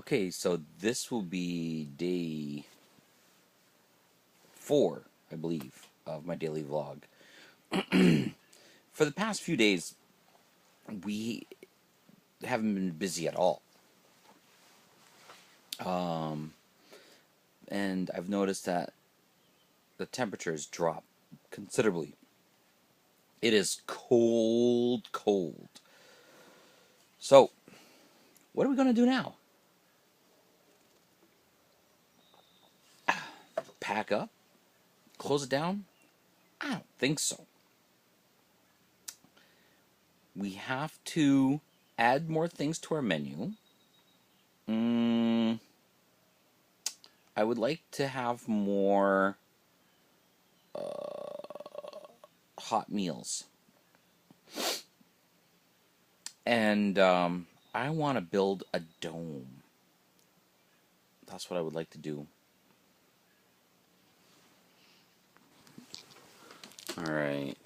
Okay, so this will be day 4, I believe, of my daily vlog. For the past few days, we haven't been busy at all. And I've noticed that the temperature has dropped considerably. It is cold, cold. So, what are we going to do now? Pack up? Close it down? I don't think so. We have to add more things to our menu. I would like to have more hot meals. And I want to build a dome. That's what I would like to do. Alright.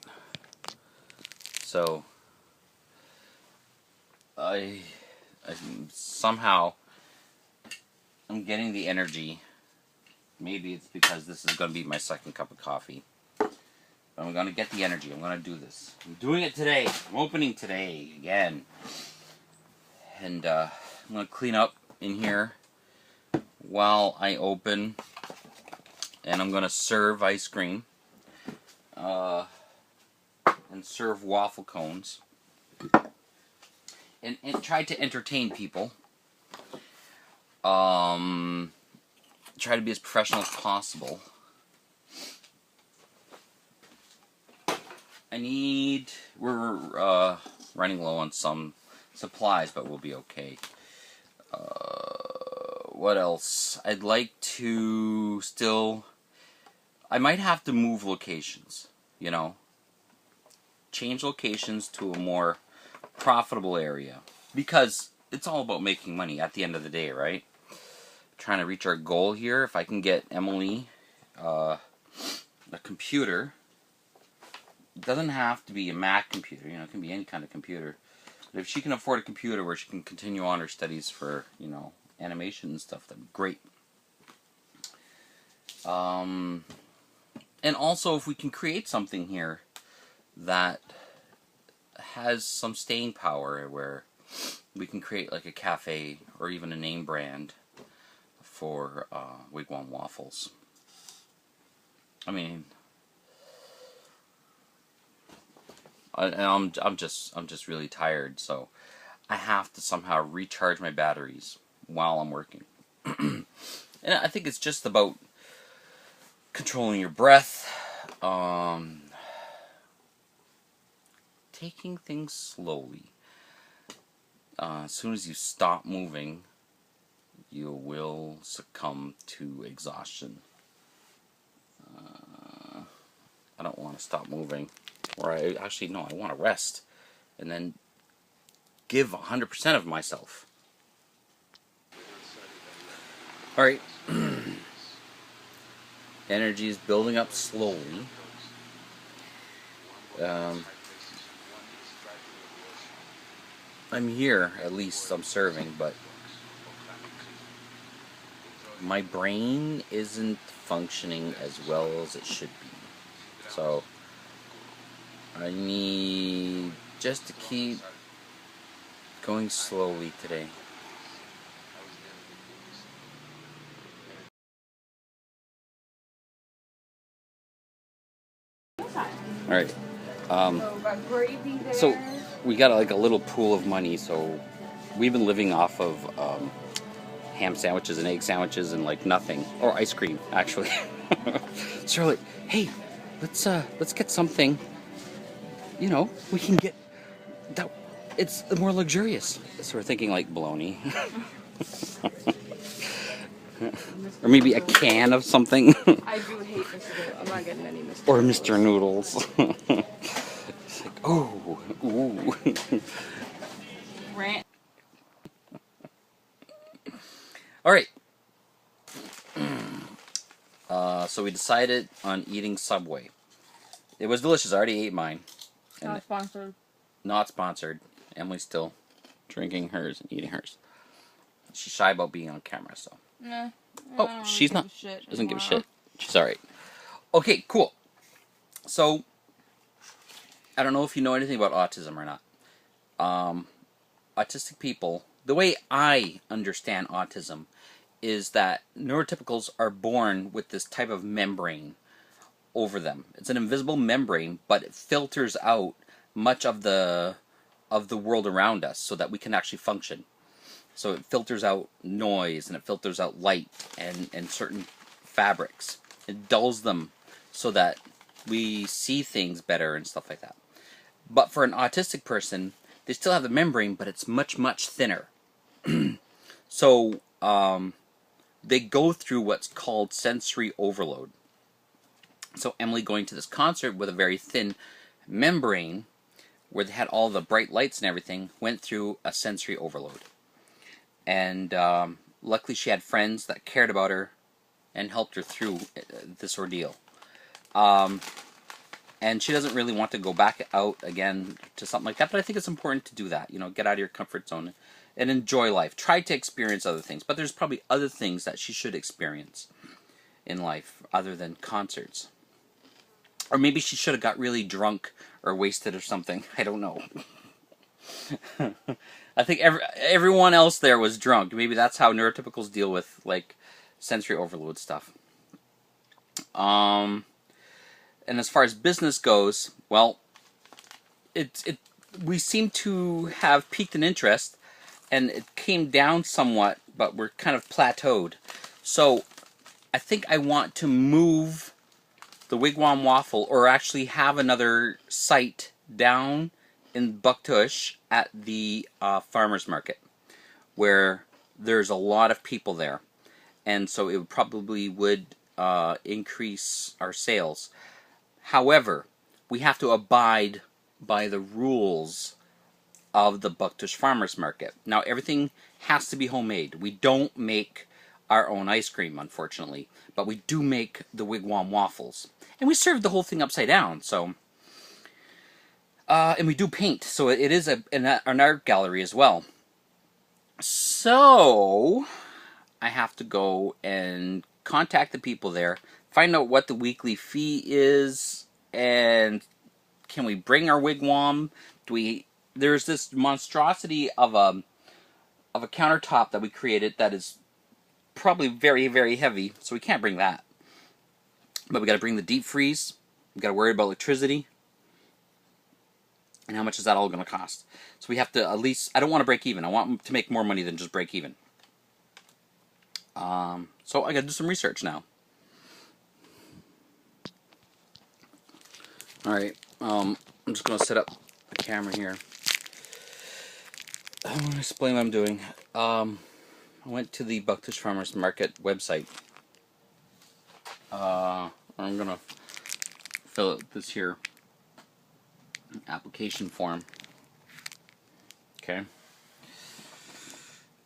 So, I somehow I'm getting the energy. Maybe it's because this is going to be my second cup of coffee. But I'm going to get the energy. I'm going to do this. I'm doing it today. I'm opening today again. And I'm going to clean up in here while I open. And I'm going to serve ice cream. And serve waffle cones. And try to entertain people. Try to be as professional as possible. We're running low on some supplies, but we'll be okay. What else? I'd like to I might have to move locations, you know. Change locations to a more profitable area. Because it's all about making money at the end of the day, right? Trying to reach our goal here. If I can get Emily a computer, it doesn't have to be a Mac computer, you know, it can be any kind of computer. But if she can afford a computer where she can continue on her studies for, you know, animation and stuff, that'd be great. And also if we can create something here that has some staying power, where we can create like a cafe or even a name brand for Wigwam waffles. I mean, I'm just really tired, so I have to somehow recharge my batteries while I'm working. And I think it's just about controlling your breath, taking things slowly. As soon as you stop moving, you will succumb to exhaustion. I don't want to stop moving. Or I want to rest. And then give 100% of myself. Alright. Energy is building up slowly. I'm here, at least I'm serving, but my brain isn't functioning as well as it should be. So I need just to keep going slowly today. Alright. So we got like a little pool of money, so we've been living off of ham sandwiches and egg sandwiches and like nothing, or ice cream actually. So we're like, hey, let's get something, you know, we can get that, it's more luxurious. So we're thinking like bologna. Or maybe a can of something. I do hate Mr. Noodles. I'm not getting any Mr. Or Mr. Noodles. It's like, oh, ooh. Rant. Alright. So we decided on eating Subway. It was delicious. I already ate mine. Not sponsored. Not sponsored. Emily's still drinking hers and eating hers. she's shy about being on camera, so. Nah. Oh, she's not. Doesn't give a shit. She's alright. Okay, cool. So, I don't know if you know anything about autism or not. Autistic people, the way I understand autism is that neurotypicals are born with this type of membrane over them. It's an invisible membrane, but it filters out much of the world around us so that we can actually function. So it filters out noise, and it filters out light and certain fabrics. It dulls them so that we see things better and stuff like that. But for an autistic person, they still have the membrane, but it's much, much thinner. So they go through what's called sensory overload. So Emily going to this concert with a very thin membrane, where they had all the bright lights and everything, went through a sensory overload. And luckily she had friends that cared about her and helped her through this ordeal. And she doesn't really want to go back out again to something like that, but I think it's important to do that. You know, get out of your comfort zone and enjoy life. Try to experience other things, but there's probably other things that she should experience in life other than concerts. Or maybe she should have got really drunk or wasted or something. I don't know. I think everyone else there was drunk. Maybe that's how neurotypicals deal with, like, sensory overload stuff. And as far as business goes, well, we seem to have peaked in interest, and it came down somewhat, but we're kind of plateaued. So I think I want to move the Wigwam Waffle, or actually have another site down in Bucktush at the farmers market, where there's a lot of people there, and so it probably would increase our sales. However, we have to abide by the rules of the Bucktush farmers market. Now, everything has to be homemade. We don't make our own ice cream, unfortunately, but we do make the Wigwam waffles, and we serve the whole thing upside down. So. And we do paint, so it is an art gallery as well. So, I have to go and contact the people there, find out what the weekly fee is, and can we bring our wigwam? There's this monstrosity of a countertop that we created that is probably very, very heavy, so we can't bring that. But we got to bring the deep freeze. We got to worry about electricity. And how much is that all going to cost? So we have to at least... I don't want to break even. I want to make more money than just break even. So I got to do some research now. Alright. I'm just going to set up the camera here. I want to explain what I'm doing. I went to the Bucktush Farmers Market website. I'm going to fill out this here application form. Okay.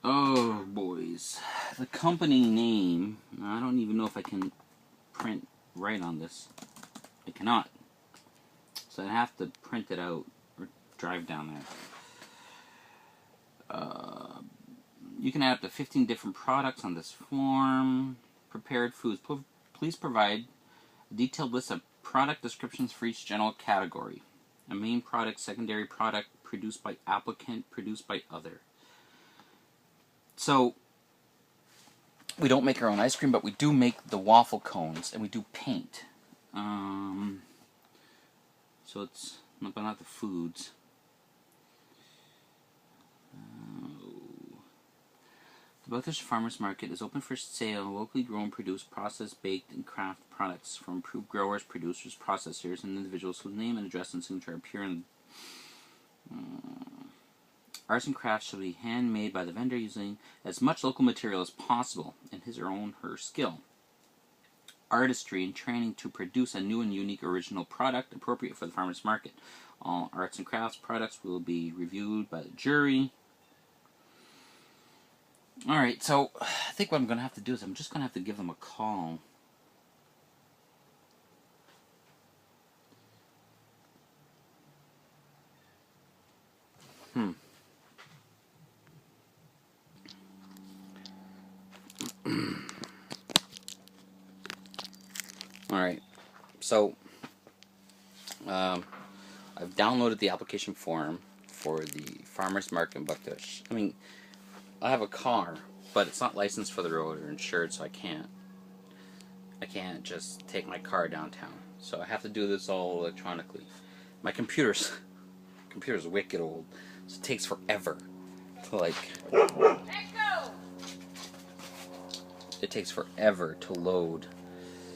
Oh, boys. The company name, I don't even know if I can print right on this. I cannot. So I have to print it out or drive down there. You can add up to 15 different products on this form. Prepared foods. Please provide a detailed list of product descriptions for each general category. A main product, secondary product, produced by applicant, produced by other. So, we don't make our own ice cream, but we do make the waffle cones, and we do paint. So it's not the foods. The Bucktush Farmers Market is open for sale. Locally grown, produced, processed, baked, and craft products from approved growers, producers, processors, and individuals whose name and address and signature appear in arts and crafts shall be handmade by the vendor using as much local material as possible in his or her skill, artistry, and training to produce a new and unique original product appropriate for the farmers market. All arts and crafts products will be reviewed by the jury. Alright, so I think what I'm going to have to do is I'm just going to have to give them a call. Alright, so I've downloaded the application form for the farmer's market in Bucktush. I mean, I have a car, but it's not licensed for the road or insured, so I can't just take my car downtown. So I have to do this all electronically. My computer's wicked old, so it takes forever to it takes forever to load.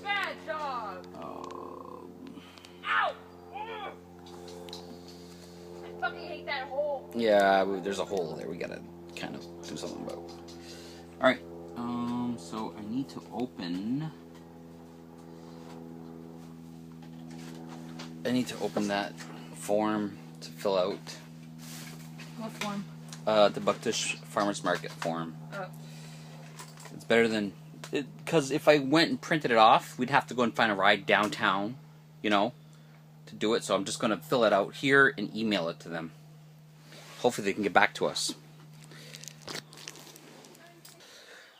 Bad dog. Oh. Ow! I fucking hate that hole. Yeah, there's a hole there. We gotta kind of do something about. All right. So I need to open. That form to fill out. What form? The Bucktush Farmers Market form. Oh. It's better than because if I went and printed it off, we'd have to go and find a ride downtown, you know, to do it. So I'm just gonna fill it out here and email it to them. Hopefully they can get back to us.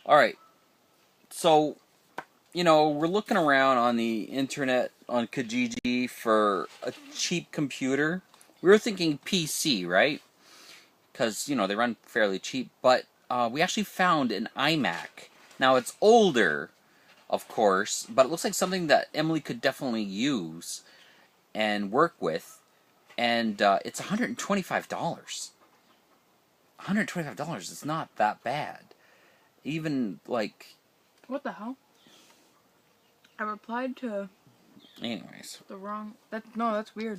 All right. So, you know, we're looking around on the internet on Kijiji for a cheap computer. We were thinking PC, right? Because, you know, they run fairly cheap. But we actually found an iMac. Now, it's older, of course, but it looks like something that Emily could definitely use and work with. And it's $125. $125 is not that bad. Even, like... What the hell? I replied to Anyways. the wrong... that's weird.